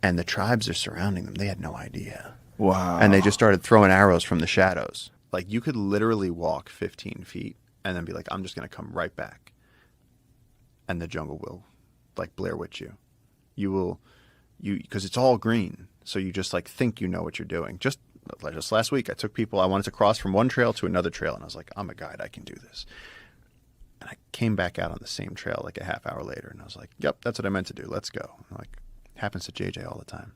And the tribes are surrounding them. They had no idea. Wow. And they just started throwing arrows from the shadows. Like, you could literally walk 15 feet and then be like, I'm just going to come right back. And the jungle will, like, Blair Witch you. Because it's all green. So you just, like, think you know what you're doing. Just last week, I wanted to cross from one trail to another trail. And I was like, I'm a guide. I can do this. And I came back out on the same trail like a half hour later. And I was like, yep, that's what I meant to do. Let's go. And like, happens to JJ all the time.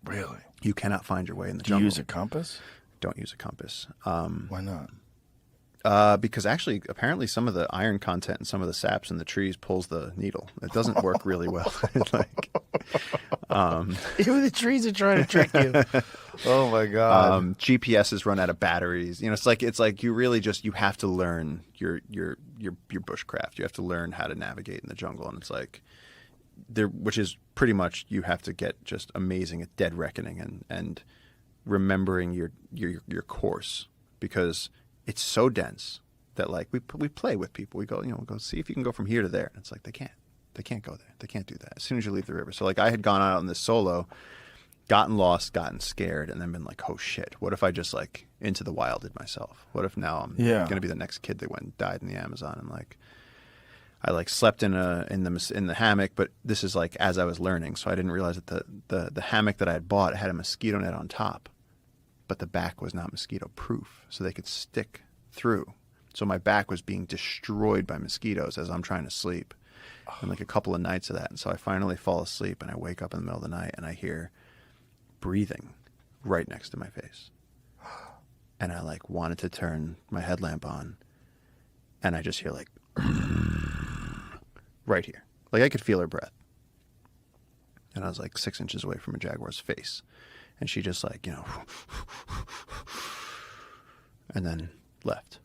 Really? You cannot find your way in the Do jungle. you use a compass? Don't use a compass. Why not? Because actually, apparently, some of the iron content and some of the saps in the trees pulls the needle. It doesn't work really well. Like, Even the trees are trying to trick you. Oh my God. GPSs run out of batteries. You know, it's like you really you have to learn your bushcraft. You have to learn how to navigate in the jungle, and it's like which is pretty much you have to get just amazing at dead reckoning and remembering your course, because it's so dense that like we play with people. We go, we'll go see if you can go from here to there. And it's like they can't go there. They can't do that as soon as you leave the river. So like I had gone out on this solo, gotten lost, gotten scared, and then been like, oh shit, what if I just like into the wilded myself? What if now I'm gonna be the next kid that went and died in the Amazon? And like I like slept in the hammock, but this is like as I was learning, so I didn't realize that the hammock that I had bought had a mosquito net on top, but the back was not mosquito proof, so they could stick through. So my back was being destroyed by mosquitoes as I'm trying to sleep, and like a couple of nights of that. And so I finally fall asleep, and I wake up in the middle of the night, and I hear breathing right next to my face, and I like wanted to turn my headlamp on, and I just hear like right here, like I could feel her breath, and I was like 6 inches away from a jaguar's face. And she just like, and then left.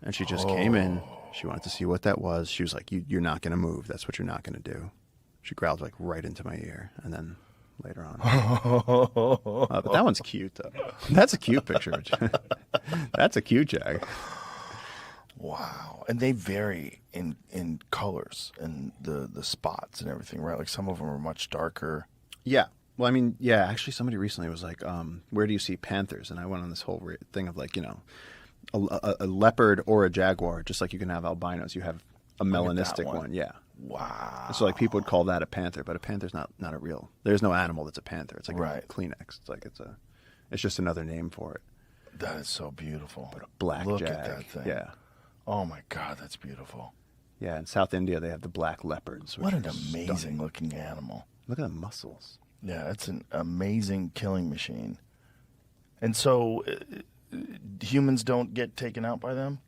And she just came in. She wanted to see what that was. She was like, you're not going to move. That's what you're not going to do. She growled like right into my ear. And then later on. But that one's cute, though. That's a cute picture. That's a cute jag. Wow. And they vary in colors and the spots and everything, right? Like some of them are much darker. Yeah. Well, I mean, yeah, actually somebody recently was like, where do you see panthers? And I went on this whole thing of like, a leopard or a jaguar, just like you can have albinos, you have a melanistic one. Yeah. Wow. So like people would call that a panther, but a panther's not a real, there's no animal that's a panther. It's like a Kleenex. It's like, it's just another name for it. That is so beautiful. But a black Look jag. at that thing. Yeah. Oh my God, that's beautiful. Yeah. In South India, they have the black leopards. What an amazing looking animal. Look at the muscles. Yeah, it's an amazing killing machine. And so humans don't get taken out by them?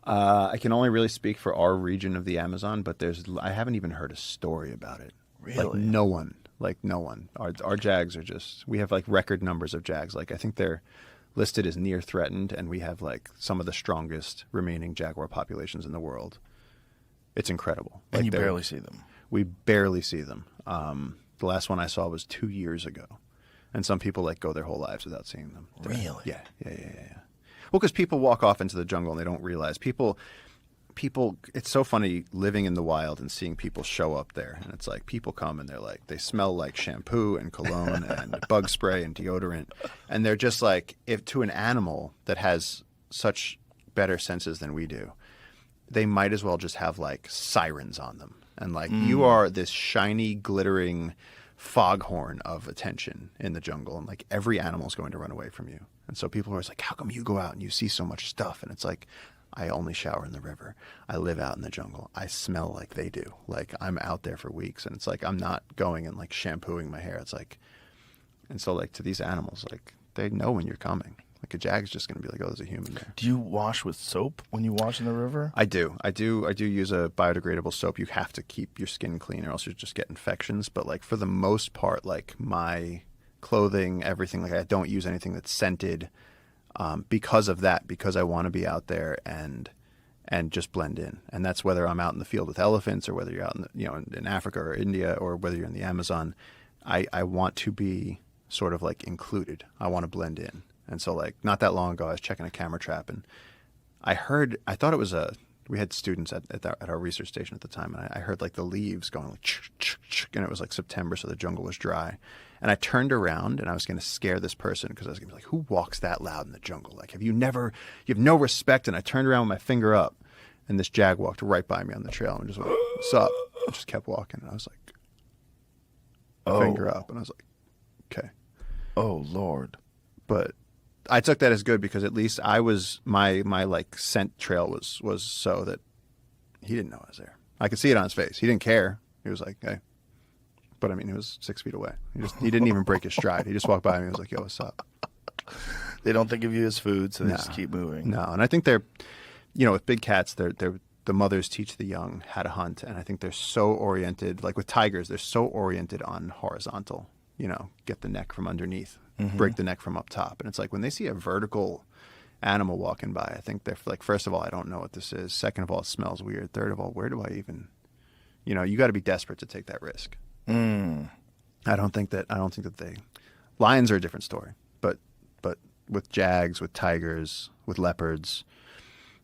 I can only really speak for our region of the Amazon, but I haven't even heard a story about it. Really? Like no one. Our jags are we have like record numbers of jags. Like I think they're listed as near threatened, and we have like some of the strongest remaining jaguar populations in the world. It's incredible. And like you barely see them. We barely see them. The last one I saw was 2 years ago. And some people like go their whole lives without seeing them. Really? Yeah. Well, because people walk off into the jungle and they don't realize. People, it's so funny living in the wild and seeing people show up there. And it's like people come and they're like, they smell like shampoo and cologne and bug spray and deodorant. And they're just like, if to an animal that has such better senses than we do, they might as well just have like sirens on them. And like you are this shiny, glittering foghorn of attention in the jungle, and like every animal is going to run away from you. And so people are always like, how come you go out and you see so much stuff? And it's like, I only shower in the river. I live out in the jungle. I smell like they do. Like I'm out there for weeks, and it's like I'm not going and like shampooing my hair. It's like, and so like to these animals, like they know when you're coming. Like a jag's just going to be like, oh, there's a human there. Do you wash with soap when you wash in the river? I do use a biodegradable soap. You have to keep your skin clean or else you just get infections. But like for the most part, like my clothing, everything, like I don't use anything that's scented because of that, because I want to be out there and just blend in. And that's whether I'm out in the field with elephants or whether you're out in Africa or India or whether you're in the Amazon. I want to be sort of like included. I want to blend in. And so like not that long ago, I was checking a camera trap and I thought it was a we had students at our research station at the time, and I heard like the leaves going like, and it was like September, so the jungle was dry. And I turned around and I was going to scare this person because I was going to be like, who walks that loud in the jungle? Like, you have no respect. And I turned around with my finger up, and this jag walked right by me on the trail and just went, what's up? And just kept walking. And I was like, finger up. And I was like, okay. Oh, Lord. But I took that as good because at least I was, my like scent trail was so that he didn't know I was there. I could see it on his face. He didn't care. He was like, hey. But I mean, he was 6 feet away. He didn't even break his stride. He just walked by me and was like, yo, what's up? They don't think of you as food, so they just keep moving. No, and I think they're, with big cats, they're the mothers teach the young how to hunt, and I think they're so oriented, like with tigers, they're so oriented on horizontal, get the neck from underneath, break the neck from up top. And it's like when they see a vertical animal walking by, I think they're like, first of all, I don't know what this is. Second of all, it smells weird. Third of all, where do I even, you got to be desperate to take that risk. I don't think that lions are a different story, but with jags, with tigers, with leopards,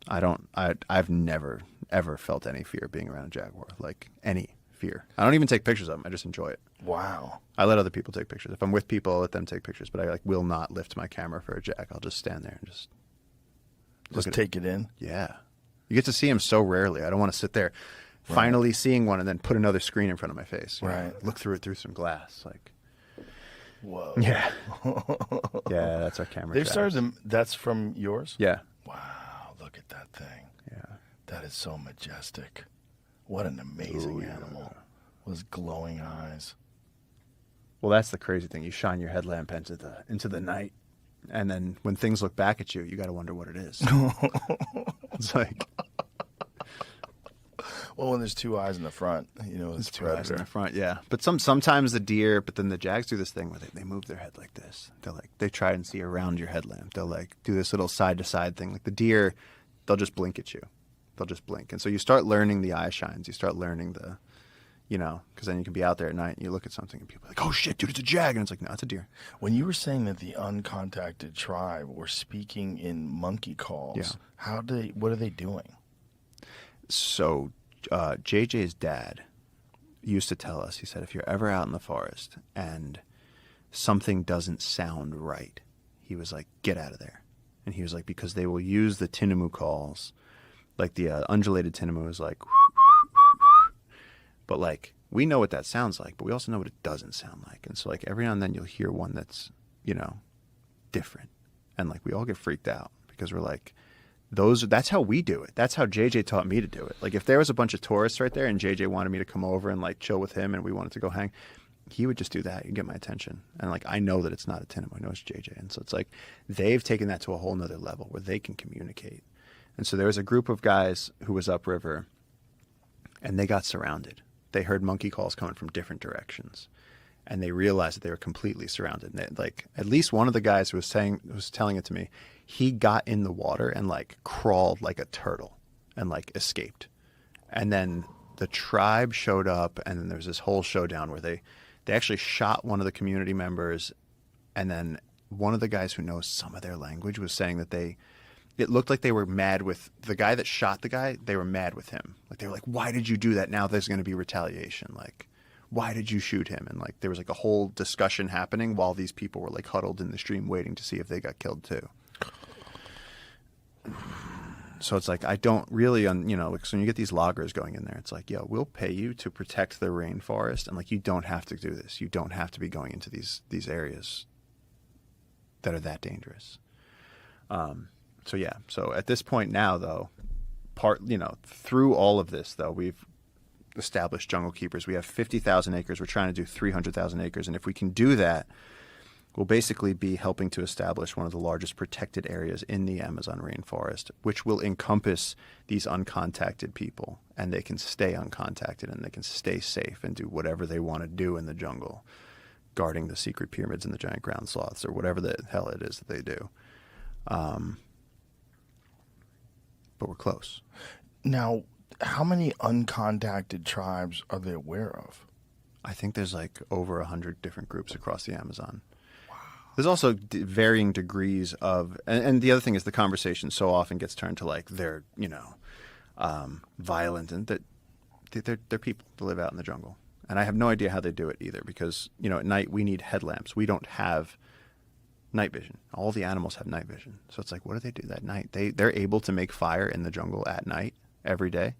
I've never ever felt any fear being around a jaguar, like any fear. I don't even take pictures of them. I just enjoy it. Wow. I let other people take pictures. If I'm with people, I'll let them take pictures, but I will not lift my camera for a jag. I'll just stand there and just take it in. Yeah. You get to see them so rarely. I don't want to sit there finally seeing one and then put another screen in front of my face. Right. Look through it through some glass. Like, whoa. Yeah. Yeah, that's our camera. They've started them. That's from yours? Yeah. Wow. Look at that thing. Yeah. That is so majestic. What an amazing animal. Those glowing eyes. Well, that's the crazy thing. You shine your headlamp into the night, and then when things look back at you, you got to wonder what it is. It's like, well, when there's two eyes in the front, there's two eyes in the front, yeah. But sometimes the deer, but then the jags do this thing where they move their head like this. They try and see around your headlamp. They'll like do this little side to side thing. Like the deer, they'll just blink at you. They'll just blink, and so you start learning the eye shines. You start learning the. Because then you can be out there at night and you look at something and people are like, oh shit, dude, it's a jag. And it's like, no, it's a deer. When you were saying that the uncontacted tribe were speaking in monkey calls, what are they doing? So JJ's dad used to tell us, he said, if you're ever out in the forest and something doesn't sound right, he was like, get out of there. And he was like, because they will use the tinamou calls, like the undulated tinamou is like, but like we know what that sounds like, but we also know what it doesn't sound like. And so like every now and then you'll hear one that's, different. And like we all get freaked out because we're like, that's how we do it. That's how JJ taught me to do it. Like if there was a bunch of tourists right there and JJ wanted me to come over and like chill with him and we wanted to go hang, he would just do that. He'd get my attention. And like I know that it's not a tinamou. I know it's JJ. And so it's like they've taken that to a whole nother level where they can communicate. And so there was a group of guys who was upriver and they got surrounded. They heard monkey calls coming from different directions, and they realized that they were completely surrounded. And like at least one of the guys who was telling it to me, he got in the water and like crawled like a turtle and like escaped. And then the tribe showed up, and then there was this whole showdown where they actually shot one of the community members, and then one of the guys who knows some of their language was saying that it looked like they were mad with the guy that shot the guy. They were mad with him. Like they were like, why did you do that? Now there's going to be retaliation. Like, why did you shoot him? And like there was like a whole discussion happening while these people were like huddled in the stream waiting to see if they got killed too. So it's like I don't really, like so when you get these loggers going in there, it's like, yo, we'll pay you to protect the rainforest, and like you don't have to do this. You don't have to be going into these areas that are that dangerous. So yeah, so at this point now, though, through all of this, though, we've established jungle keepers. We have 50,000 acres. We're trying to do 300,000 acres. And if we can do that, we'll basically be helping to establish one of the largest protected areas in the Amazon rainforest, which will encompass these uncontacted people. And they can stay uncontacted and they can stay safe and do whatever they want to do in the jungle, guarding the secret pyramids and the giant ground sloths or whatever the hell it is that they do. But we're close. Now, how many uncontacted tribes are they aware of? I think there's like over 100 different groups across the Amazon. Wow. There's also varying degrees of, and the other thing is the conversation so often gets turned to like they're, violent, and that they're people that live out in the jungle. And I have no idea how they do it either, because at night we need headlamps. We don't have night vision. All the animals have night vision. So it's like, what do they do that night? They're able to make fire in the jungle at night every day.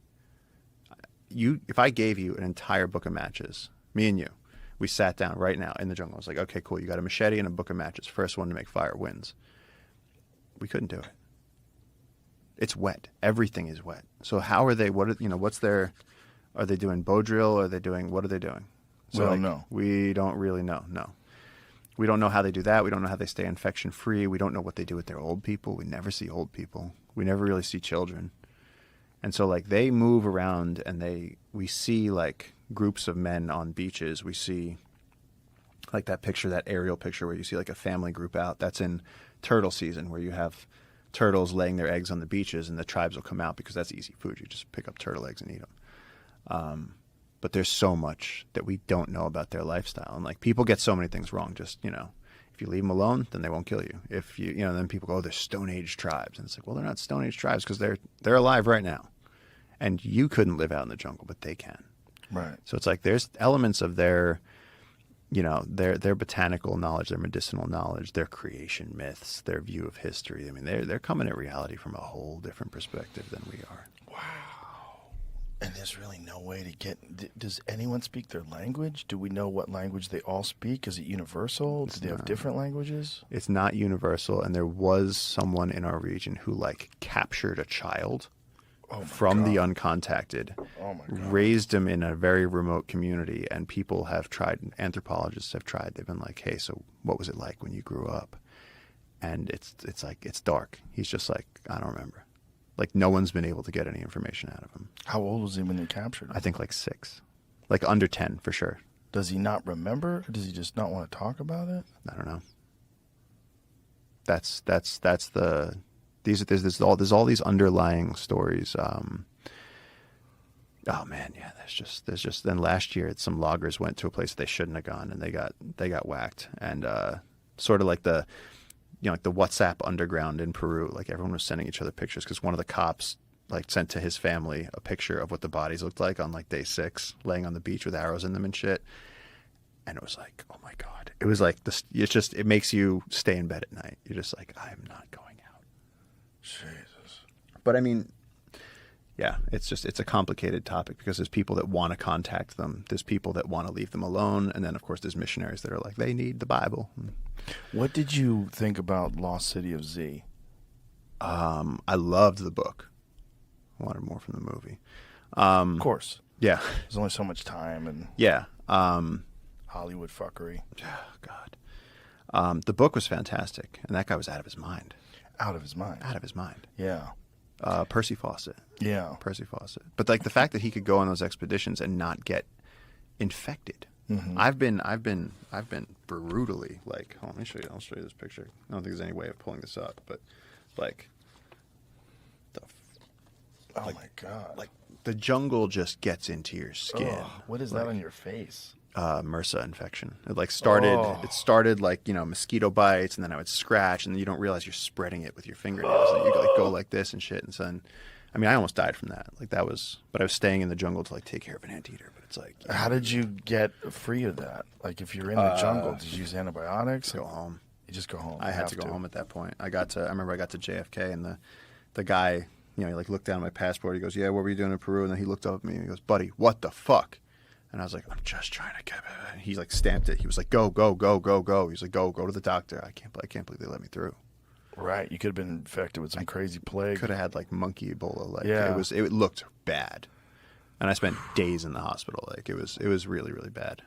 If I gave you an entire book of matches, me and you, we sat down right now in the jungle. I was like, okay, cool. You got a machete and a book of matches. First one to make fire wins. We couldn't do it. It's wet. Everything is wet. So how are they? What's their? Are they doing bow drill? What are they doing? So we don't know. We don't really know. No. We don't know how they do that. We don't know how they stay infection free. We don't know what they do with their old people. We never see old people. We never really see children. And so like they move around, and we see like groups of men on beaches. We see like that aerial picture where you see like a family group out. That's in turtle season, where you have turtles laying their eggs on the beaches, and the tribes will come out because that's easy food. You just pick up turtle eggs and eat them. But there's so much that we don't know about their lifestyle. And like people get so many things wrong. Just, if you leave them alone, then they won't kill you. If then people go, oh, they're Stone Age tribes. And it's like, well, they're not Stone Age tribes because they're alive right now. And you couldn't live out in the jungle, but they can. Right. So it's like there's elements of their botanical knowledge, their medicinal knowledge, their creation myths, their view of history. I mean, they're coming at reality from a whole different perspective than we are. Wow. And there's really no way to get... Does anyone speak their language? Do we know what language they all speak? Is it universal? Do they have different languages? It's not universal, and there was someone in our region who, like, captured a child from the Uncontacted, raised him in a very remote community, and people have tried, anthropologists have tried. They've been like, hey, so what was it like when you grew up? And it's like, it's dark. He's just like, I don't remember. Like, no one's been able to get any information out of him. How old was he when they captured him? I think like 6. Like under 10 for sure. Does he not remember? Or does he just not want to talk about it? I don't know. There's all these underlying stories. Oh man, yeah. There's just. Then last year, some loggers went to a place they shouldn't have gone, and they got whacked. And sort of like the WhatsApp underground in Peru, like everyone was sending each other pictures because one of the cops like sent to his family a picture of what the bodies looked like on like day 6, laying on the beach with arrows in them and shit. And it was like, oh my God. It was like this. It makes you stay in bed at night. You're just like, I'm not going out. Jesus. But I mean, yeah, it's a complicated topic because there's people that want to contact them. There's people that want to leave them alone. And then, of course, there's missionaries that are like, they need the Bible. What did you think about Lost City of Z? I loved the book. I wanted more from the movie. Of course. Yeah. There's only so much time and yeah. Hollywood fuckery. Oh, God. The book was fantastic. And that guy was out of his mind. Out of his mind. Out of his mind. Yeah. Percy Fawcett. Yeah. Percy Fawcett. But like the fact that he could go on those expeditions and not get infected. Mm-hmm. I've been brutally like, hold on, I'll show you this picture. I don't think there's any way of pulling this up, but like oh my God. Like the jungle just gets into your skin. Oh, what is that on your face? MRSA infection. It started like, mosquito bites, and then I would scratch, and then you don't realize you're spreading it with your fingernails. And you like go like this and shit. And so, I mean, I almost died from that. Like that was, but I was staying in the jungle to like take care of an anteater. But it's like, how did you get free of that? Like if you're in the jungle, did you use antibiotics? Go home. You just go home. I had to go home at that point. I remember I got to JFK, and the guy, he like looked down at my passport. He goes, yeah, what were you doing in Peru? And then he looked up at me and he goes, buddy, what the fuck? And I was like, I'm just trying to get it. And he like stamped it. He was like, go, go, go, go, go. He's like, go to the doctor. I can't believe they let me through. Right. You could have been infected with some crazy plague. Could have had like monkey Ebola. Like yeah. It looked bad. And I spent days in the hospital. Like it was really, really bad.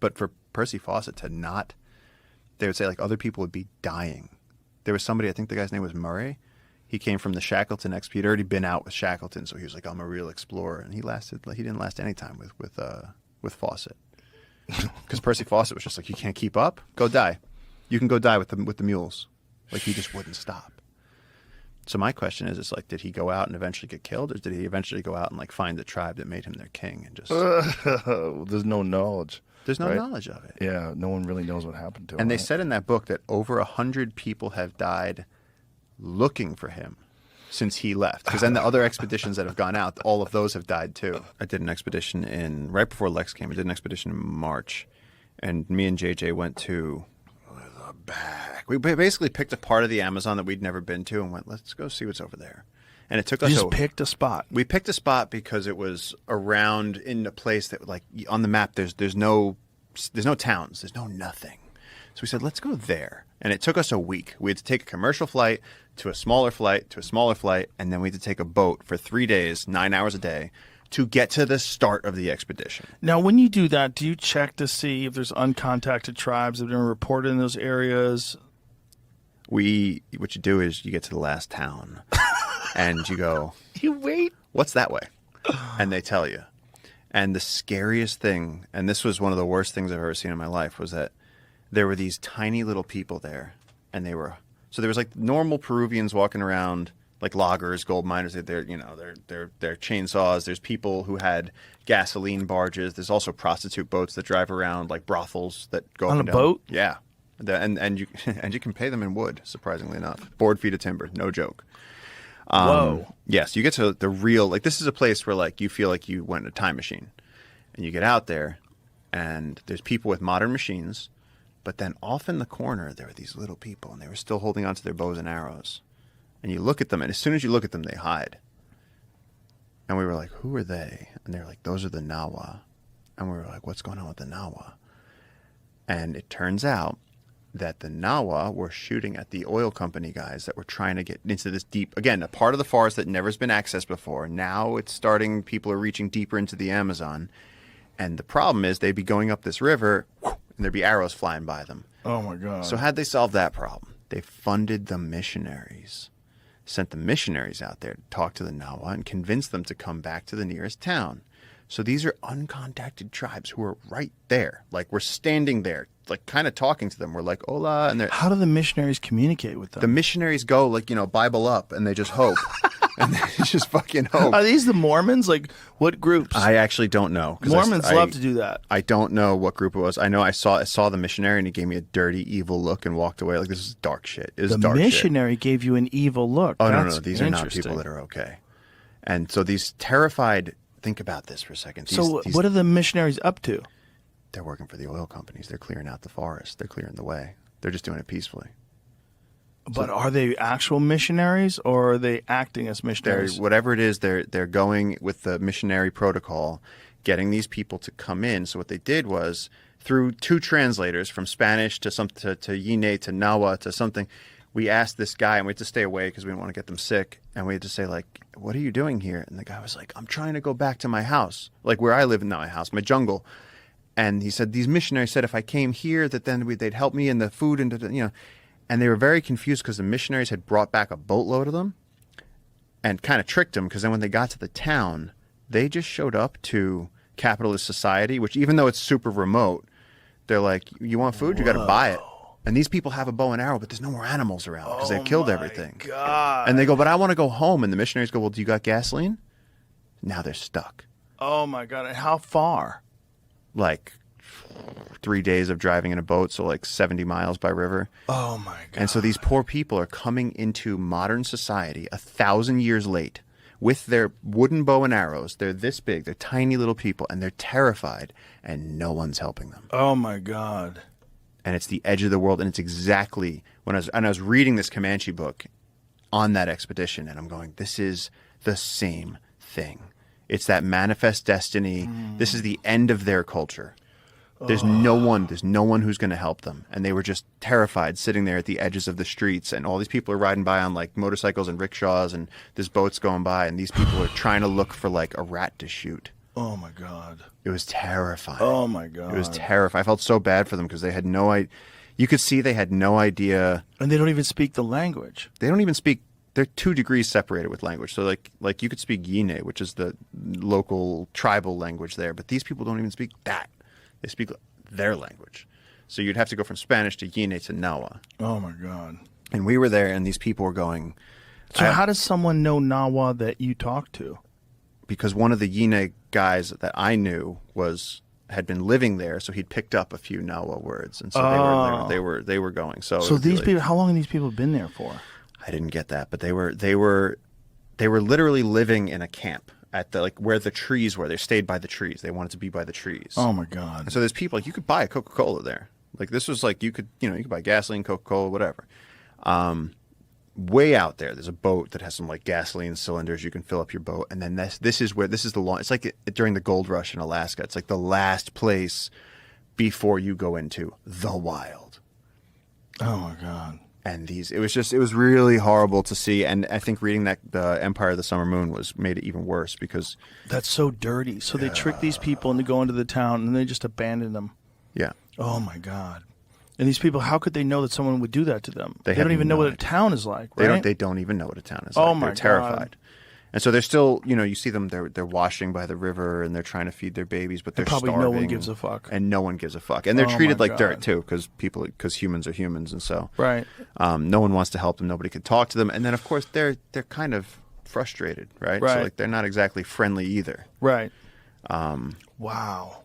But for Percy Fawcett to not, they would say like other people would be dying. There was somebody, I think the guy's name was Murray. He came from the Shackleton XP. He'd already been out with Shackleton, so he was like, I'm a real explorer. And he didn't last any time with Fawcett. Because Percy Fawcett was just like, you can't keep up? Go die. You can go die with the mules. Like, he just wouldn't stop. So my question is like, did he go out and eventually get killed? Or did he eventually go out and like find the tribe that made him their king and just... There's no knowledge. There's no knowledge of it. Yeah, no one really knows what happened to him. And they said in that book that over 100 people have died looking for him. since he left. Because then the other expeditions that have gone out, all of those have died too. I did an expedition right before Lex came, I did an expedition in March. And me and JJ went to the back. We basically picked a part of the Amazon that we'd never been to and went, let's go see what's over there. And it took us. You just picked a spot. We picked a spot because it was around in a place that, like, on the map, there's no towns, there's no nothing. So we said, let's go there. And it took us a week. We had to take a commercial flight to a smaller flight to a smaller flight, and then we had to take a boat for 3 days, 9 hours a day, to get to the start of the expedition. Now, when you do that, do you check to see if there's uncontacted tribes that have been reported in those areas? What you do is you get to the last town. And you go, You wait. what's that way? And they tell you. And the scariest thing, and this was one of the worst things I've ever seen in my life, was that there were these tiny little people there. And there was like normal Peruvians walking around, like loggers, gold miners. They're chainsaws. There's people who had gasoline barges. There's also prostitute boats that drive around, like brothels that go on up a and down. boat. Yeah, and you can pay them in wood. Surprisingly enough, board feet of timber, no joke. Whoa. Yes, you get to the real, like, this is a place where, like, you feel like you went in a time machine. And you get out there, and there's people with modern machines, but then off in the corner, there were these little people, and they were still holding onto their bows and arrows. And you look at them, and as soon as you look at them, they hide. And we were like, who are they? And they're like, those are the Nawa. And we were like, what's going on with the Nawa? And it turns out that the Nawa were shooting at the oil company guys that were trying to get into this deep, again, a part of the forest that never has been accessed before. Now it's starting, people are reaching deeper into the Amazon. And the problem is they'd be going up this river, and there'd be arrows flying by them. Oh, my God. So how'd they solve that problem? They funded the missionaries, sent the missionaries out there to talk to the Nawa and convince them to come back to the nearest town. So these are uncontacted tribes who are right there. Like, we're standing there, like, kind of talking to them. We're like, hola. And how do the missionaries communicate with them? the missionaries go, like, Bible up, and they just hope. And they just fucking hope. Are these the Mormons? Like, what groups? I actually don't know. Mormons love to do that. I don't know what group it was. I know I saw the missionary, and he gave me a dirty, evil look and walked away. Like, this is dark shit. It was dark shit. The missionary gave you an evil look. Oh, That's no. These are not people that are okay. And so these terrified... Think about this for a second. What are the missionaries up to? They're working for the oil companies. They're clearing out the forest. They're clearing the way. They're just doing it peacefully. But are they actual missionaries, or are they acting as missionaries? Whatever it is, they're going with the missionary protocol, getting these people to come in. So what they did was, through 2 translators from Spanish to Yine to Nawa to something, we asked this guy, and we had to stay away because we didn't want to get them sick. And we had to say, like, what are you doing here? And the guy was like, I'm trying to go back to my house, like where I live, not my house, my jungle. And he said, these missionaries said if I came here, that then they'd help me in the food and, And they were very confused because the missionaries had brought back a boatload of them and kind of tricked them, because then when they got to the town, they just showed up to capitalist society, which, even though it's super remote, they're like, you want food? You got to buy it. And these people have a bow and arrow, but there's no more animals around because they've killed everything. God. And they go, but I want to go home. And the missionaries go, well, do you got gasoline? Now they're stuck. Oh, my God. And how far? Like 3 days of driving in a boat, so like 70 miles by river. Oh, my God. And so these poor people are coming into modern society 1,000 years late with their wooden bow and arrows. They're this big. They're tiny little people, and they're terrified, and no one's helping them. Oh, my God. And it's the edge of the world, and it's exactly when I was reading this Comanche book on that expedition, and I'm going, this is the same thing. It's that manifest destiny. This is the end of their culture. There's no one who's going to help them. And they were just terrified, sitting there at the edges of the streets, and all these people are riding by on like motorcycles and rickshaws, and there's boats going by, and these people are trying to look for like a rat to shoot. Oh, my God. It was terrifying. Oh, my God. It was terrifying. I felt so bad for them because they had no idea. You could see they had no idea. And they don't even speak the language. They don't even speak. They're 2 degrees separated with language. So like you could speak Yine, which is the local tribal language there, but these people don't even speak that. They speak their language. So you'd have to go from Spanish to Yine to Nawa. Oh, my God. And we were there, and these people were going. So how does someone know Nawa that you talked to? Because one of the Yine guys that I knew had been living there, so he'd picked up a few Nawa words, and so they were going. So these people, how long have these people been there for? I didn't get that, but they were they were literally living in a camp at the where the trees were. They stayed by the trees. They wanted to be by the trees. Oh my God. And so there's people you could buy a Coca-Cola there. This was you could buy gasoline, Coca-Cola, whatever. Way out there's a boat that has some gasoline cylinders. You can fill up your boat, and then this is the long. It's during the gold rush in Alaska. It's the last place before you go into the wild. Oh my God. And it was really horrible to see. And I think reading that the Empire of the Summer Moon made it even worse because that's so dirty. So they trick these people into going to the town and they just abandon them. Yeah. Oh my God. And these people, how could they know that someone would do that to them? They have don't even know no what a town is like, right? They don't even know what a town is Oh like. my They're terrified. God. And so they're still, you see them, they're washing by the river and they're trying to feed their babies, but they're probably starving. no one gives a fuck. And no one gives a fuck. And they're Oh treated my like dirt God. too, because humans are humans, and so Right. no one wants to help them. Nobody can talk to them. And then of course they're kind of frustrated, right? Right. So they're not exactly friendly either. Right. Wow.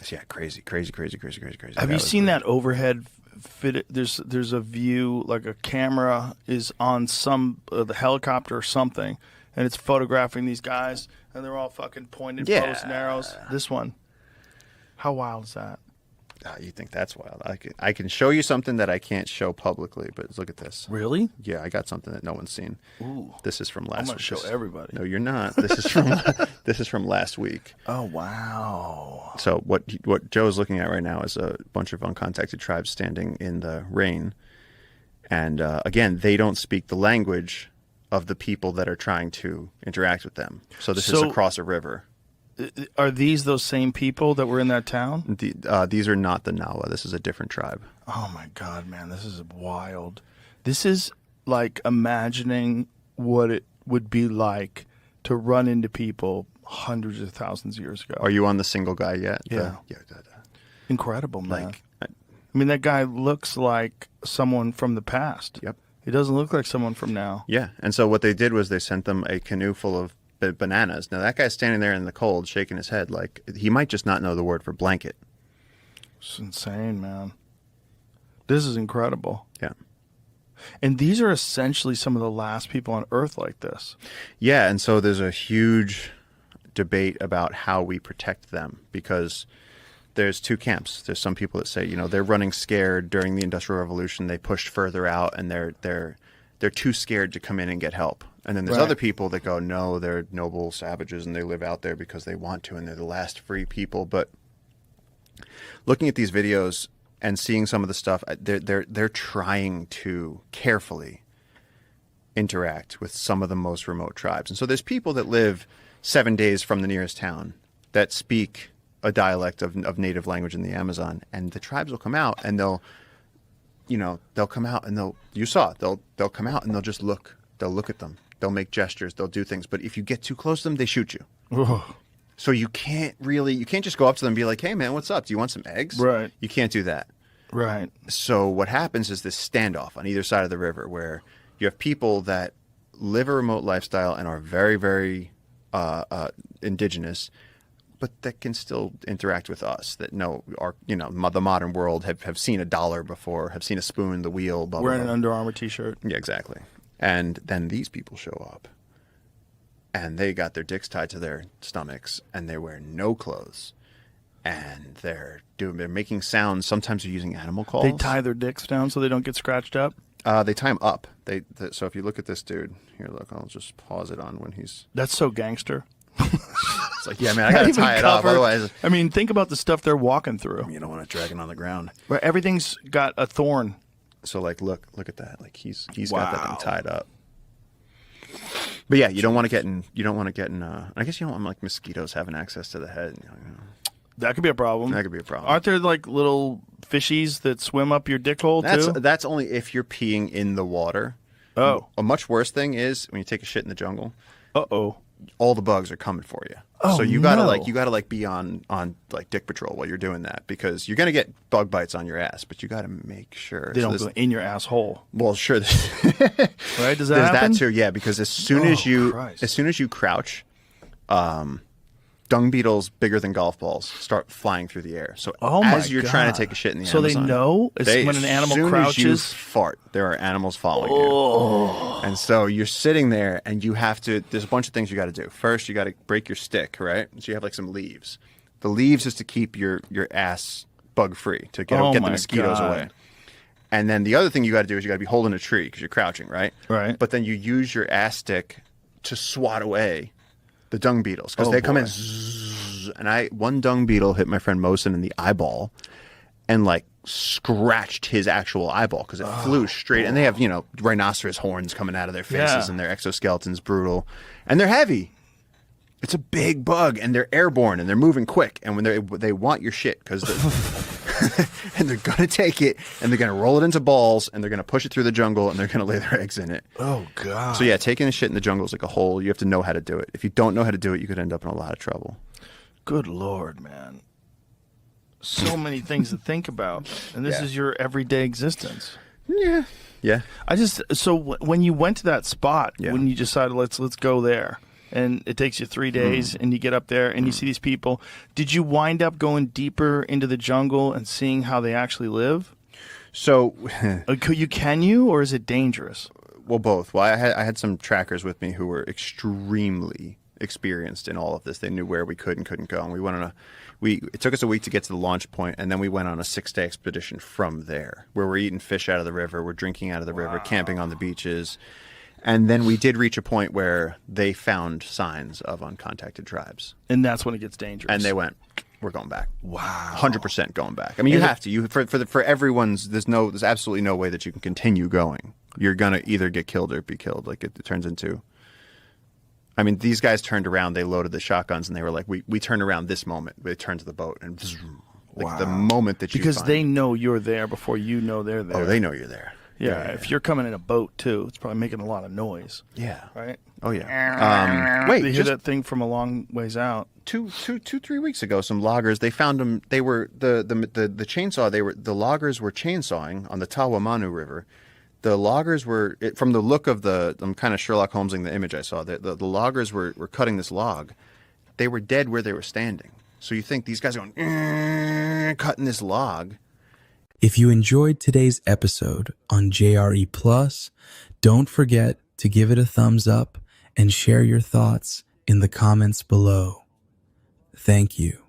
So yeah, crazy. Have you seen that overhead fit? There's a view, a camera is on the helicopter or something, and it's photographing these guys, and they're all fucking pointed bows and arrows. This one, how wild is that? You think that's wild? I can show you something that I can't show publicly, but look at this. Really? Yeah, I got something that no one's seen. Ooh. This is from last week. I'm gonna show everybody. No, you're not. This is from last week. Oh wow. So what Joe's looking at right now is a bunch of uncontacted tribes standing in the rain, and again, they don't speak the language of the people that are trying to interact with them. So this is across a river. Are these those same people that were in that town? These are not the Nawa. This is a different tribe. Oh my God, man, this is wild. This is like imagining what it would be like to run into people hundreds of thousands of years ago. Are you on the single guy yet? Yeah. Incredible, man. I mean, that guy looks like someone from the past. Yep. He doesn't look like someone from now. Yeah. And so what they did was they sent them a canoe full of bananas. Now that guy's standing there in the cold, shaking his head he might just not know the word for blanket. It's insane, man. This is incredible. Yeah. And these are essentially some of the last people on Earth like this. Yeah, and so there's a huge debate about how we protect them because there's two camps. There's some people that say, they're running scared during the Industrial Revolution. They pushed further out and they're too scared to come in and get help. And then there's other people that go, no, they're noble savages and they live out there because they want to and they're the last free people. But looking at these videos and seeing some of the stuff, they're trying to carefully interact with some of the most remote tribes. And so there's people that live 7 days from the nearest town that speak a dialect of native language in the Amazon, and the tribes will come out and they'll come out and they'll come out and they'll just look. They'll look at them. They'll make gestures. They'll do things. But if you get too close to them, they shoot you. Ugh. So you can't just go up to them and be like, hey, man, what's up? Do you want some eggs? Right. You can't do that. Right. So what happens is this standoff on either side of the river where you have people that live a remote lifestyle and are very, very indigenous, but that can still interact with us, that the modern world have seen a dollar before, have seen a spoon, the wheel, blah, blah, Wearing blah. an Under Armour t-shirt. Yeah, exactly. And then these people show up and they got their dicks tied to their stomachs and they wear no clothes and they're making sounds. Sometimes they're using animal calls. They tie their dicks down so they don't get scratched up. They tie them up. So if you look at this dude here, look, I'll just pause it on when he's. That's so gangster. It's like, yeah, man, I gotta tie it up. Otherwise, I mean, think about the stuff they're walking through. you don't want to drag it on the ground. Where everything's got a thorn. So look at that. He's Wow. got that thing tied up. But yeah, you don't want to get in. I guess you don't want mosquitoes having access to the head. That could be a problem. That could be a problem. Aren't there little fishies that swim up your dick hole too? That's only if you're peeing in the water. Oh. A much worse thing is when you take a shit in the jungle. Uh-oh. All the bugs are coming for you. Oh, so you gotta no. be on dick patrol while you're doing that because you're gonna get bug bites on your ass, but you gotta make sure They don't go in your asshole. Well, sure. Right? Does that There's happen? that too, yeah. Because as soon as you Christ. crouch, dung beetles bigger than golf balls start flying through the air. So Oh as my you're trying God. to take a shit in the So Amazon, they know when an animal as soon crouches. as you fart, there are animals following Oh. you. And so you're sitting there, and you have to. There's a bunch of things you got to do. First, you got to break your stick, right? So you have like some leaves. The leaves is to keep your ass bug free, to get the mosquitoes away. And then the other thing you got to do is you got to be holding a tree because you're crouching, right? Right. But then you use your ass stick to swat away the dung beetles because they come in. And one dung beetle hit my friend Mosin in the eyeball and like scratched his actual eyeball because it flew straight. And they have, rhinoceros horns coming out of their faces and their exoskeletons, brutal. And they're heavy. It's a big bug, and they're airborne, and they're moving quick. And when they want your shit because and they're going to take it, and they're going to roll it into balls, and they're going to push it through the jungle, and they're going to lay their eggs in it. Oh, God. So, yeah, taking the shit in the jungle is like a whole, you have to know how to do it. If you don't know how to do it, you could end up in a lot of trouble. Good Lord, man. So many things to think about. And this is your everyday existence. Yeah. Yeah. So when you went to that spot, when you decided, let's go there, and it takes you 3 days, and you get up there, and you see these people, did you wind up going deeper into the jungle and seeing how they actually live? So, can you, or is it dangerous? Well, both. Well, I had some trackers with me who were extremely experienced in all of this. They knew where we could and couldn't go, and we went on it took us a week to get to the launch point, and then we went on a 6-day expedition from there, where we're eating fish out of the river, we're drinking out of the river, camping on the beaches. And then we did reach a point where they found signs of uncontacted tribes. And that's when it gets dangerous. And they went, we're going back. Wow. 100% going back. I mean, you have to. For everyone's, there's absolutely no way that you can continue going. You're going to either get killed or be killed. Like it turns into. I mean, these guys turned around, they loaded the shotguns, and they were like, we turned around this moment. They turned to the boat, and the moment that you Because they know you're there before you know they're there. Oh, they know you're there. Yeah, if you're coming in a boat too, it's probably making a lot of noise. Yeah. Right? Oh yeah. Wait, they hear that thing from a long ways out. 3 weeks ago, some loggers, they found them. They were the chainsaw. The loggers were chainsawing on the Tawamanu River. The loggers were from the look of I'm kind of Sherlock Holmesing the image I saw. The loggers were cutting this log. They were dead where they were standing. So you think these guys are going cutting this log. If you enjoyed today's episode on JRE Plus, don't forget to give it a thumbs up and share your thoughts in the comments below. Thank you.